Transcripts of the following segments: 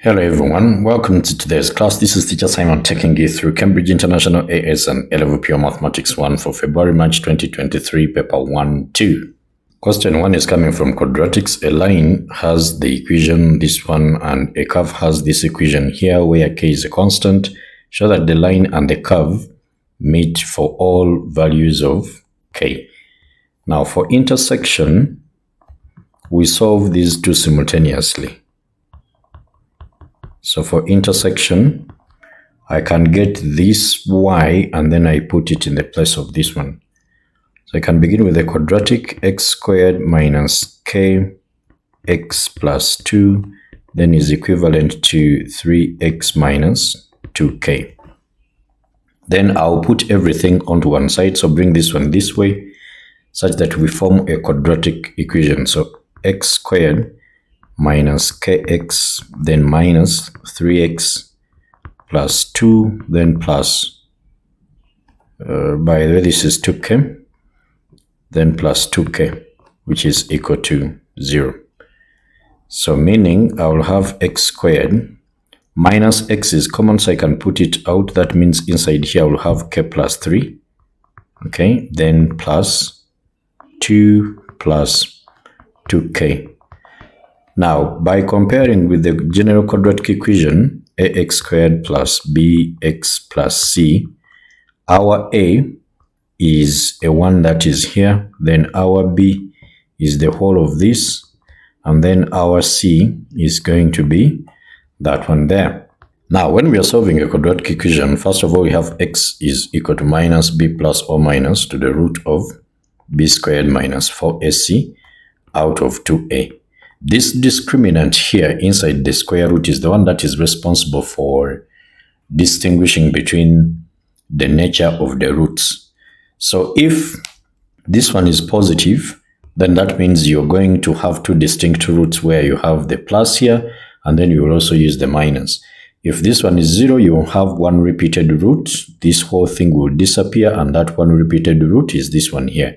Hello everyone, welcome to today's class. This is Teacher Simon taking you through Cambridge International AS and A-Level Pure Mathematics 1 for February-March 2023, paper 1-2. Question 1 is coming from Quadratics. A line has the equation, this one, and a curve has this equation here where k is a constant. Show that the line and the curve meet for all values of k. Now for intersection, we solve these two simultaneously. So for intersection, I can get this y and then I put it in the place of this one. So I can begin with a quadratic x squared minus k x plus 2 then is equivalent to 3x minus 2k. Then I'll put everything onto one side. So bring this one this way such that we form a quadratic equation. So x squared minus kx, then minus 3x plus 2, then plus, by the way, this is 2k, then plus 2k, which is equal to 0. So meaning I will have x squared minus x is common, so I can put it out. That means inside here I will have k plus 3, okay, then plus 2 plus 2k. Now, by comparing with the general quadratic equation, ax squared plus bx plus c, our a is a one that is here, then our b is the whole of this, and then our c is going to be that one there. Now, when we are solving a quadratic equation, first of all, we have x is equal to minus b plus or minus to the root of b squared minus 4ac out of 2a. This discriminant here inside the square root is the one that is responsible for distinguishing between the nature of the roots. So if this one is positive, then that means you're going to have two distinct roots where you have the plus here, and then you will also use the minus. If this one is 0, you will have one repeated root. This whole thing will disappear, and that one repeated root is this one here.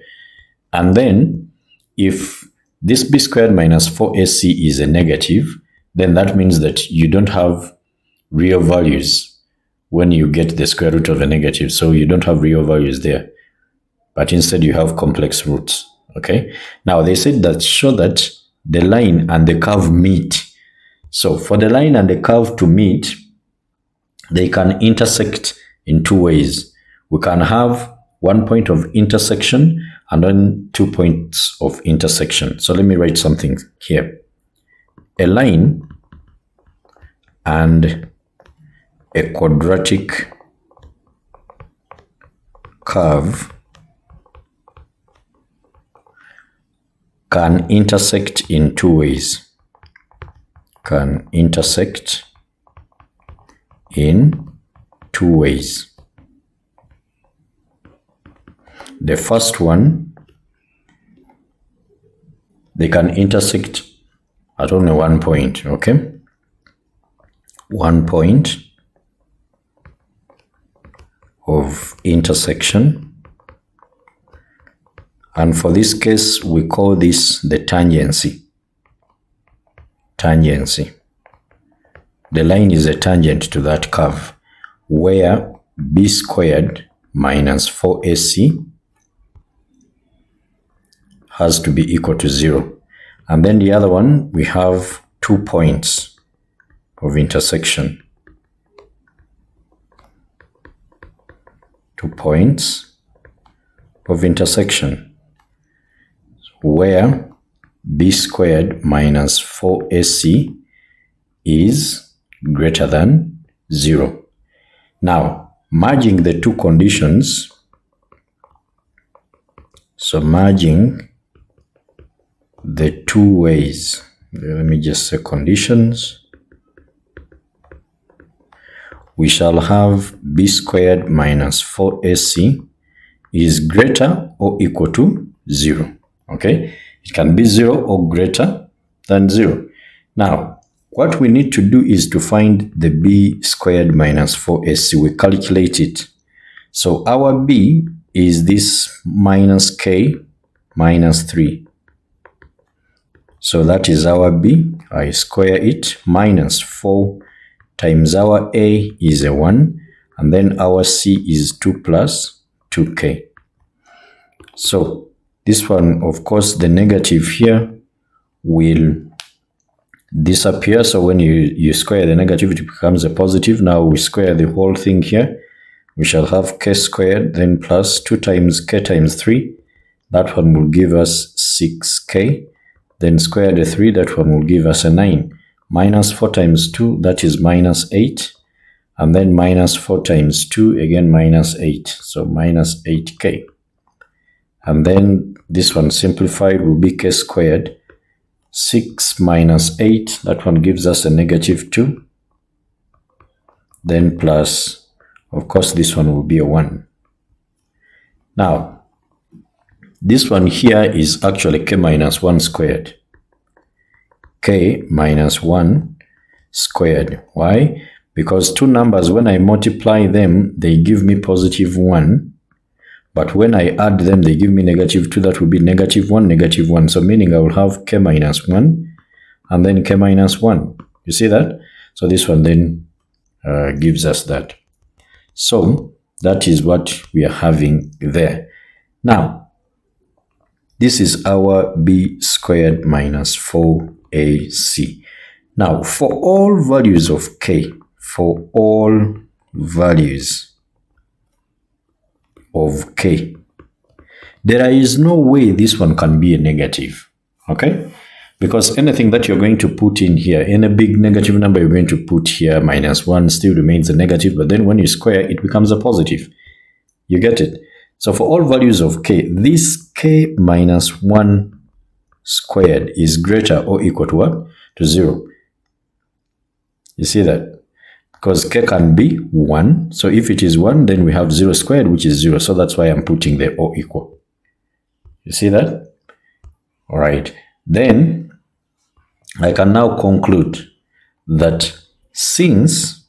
And then if this b squared minus 4ac is a negative, then that means that you don't have real values when you get the square root of a negative. So you don't have real values there, but instead you have complex roots, okay? Now they said that show that the line and the curve meet. So for the line and the curve to meet, they can intersect in two ways. We can have one point of intersection and then 2 points of intersection. So let me write something here. A line and a quadratic curve can intersect in two ways. Can intersect in two ways. The first one, they can intersect at only one point, okay? One point of intersection. And for this case, we call this the tangency. Tangency. The line is a tangent to that curve where b squared minus 4ac has to be equal to 0. And then the other one, we have 2 points of intersection. 2 points of intersection where b squared minus 4ac is greater than 0. Now, merging the two conditions, so merging the two ways, let me just say conditions, we shall have b squared minus 4ac is greater or equal to 0, okay? It can be 0 or greater than 0. Now, what we need to do is to find the b squared minus 4ac. We calculate it. So our b is this minus k minus 3. So that is our b. I square it, minus 4 times our a is a 1, and then our c is 2 plus 2k. So this one, of course, the negative here will disappear. So when you square the negative, it becomes a positive. Now we square the whole thing here. We shall have k squared, then plus 2 times k times 3. That one will give us 6k. Then square the 3, that one will give us a 9. Minus 4 times 2, that is minus 8. And then minus 4 times 2, again minus 8. So minus 8k. And then this one simplified will be k squared. 6 minus 8, that one gives us a negative 2. Then plus, of course, this one will be a 1. Now, this one here is actually k minus 1 squared. K minus 1 squared. Why? Because two numbers, when I multiply them, they give me positive 1. But when I add them, they give me negative 2. That will be negative 1, negative 1. So meaning I will have k minus 1 and then k minus 1. You see that? So this one then gives us that. So that is what we are having there. Now, this is our b squared minus 4ac. Now, for all values of k, for all values of k, there is no way this one can be a negative, okay? Because anything that you're going to put in here, any big negative number you're going to put here, minus 1 still remains a negative, but then when you square, it becomes a positive. You get it? So for all values of k, this k minus 1 squared is greater or equal to what? To 0. You see that? Because k can be 1. So if it is 1, then we have 0 squared, which is 0. So that's why I'm putting the or equal. You see that? All right. Then I can now conclude that since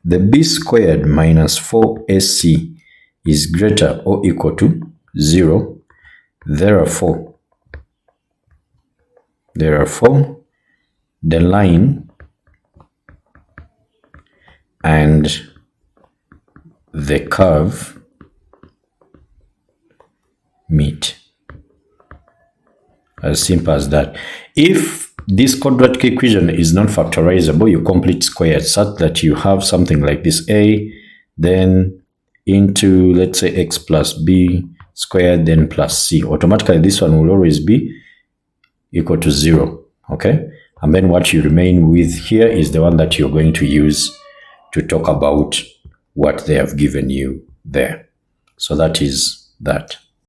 the b squared minus 4ac is greater or equal to 0, therefore, the line and the curve meet. As simple as that. If this quadratic equation is not factorizable, you complete squared such that you have something like this: a, then into, let's say, x plus b squared, then plus c. Automatically, this one will always be equal to 0, okay? And then what you remain with here is the one that you're going to use to talk about what they have given you there. So that is that.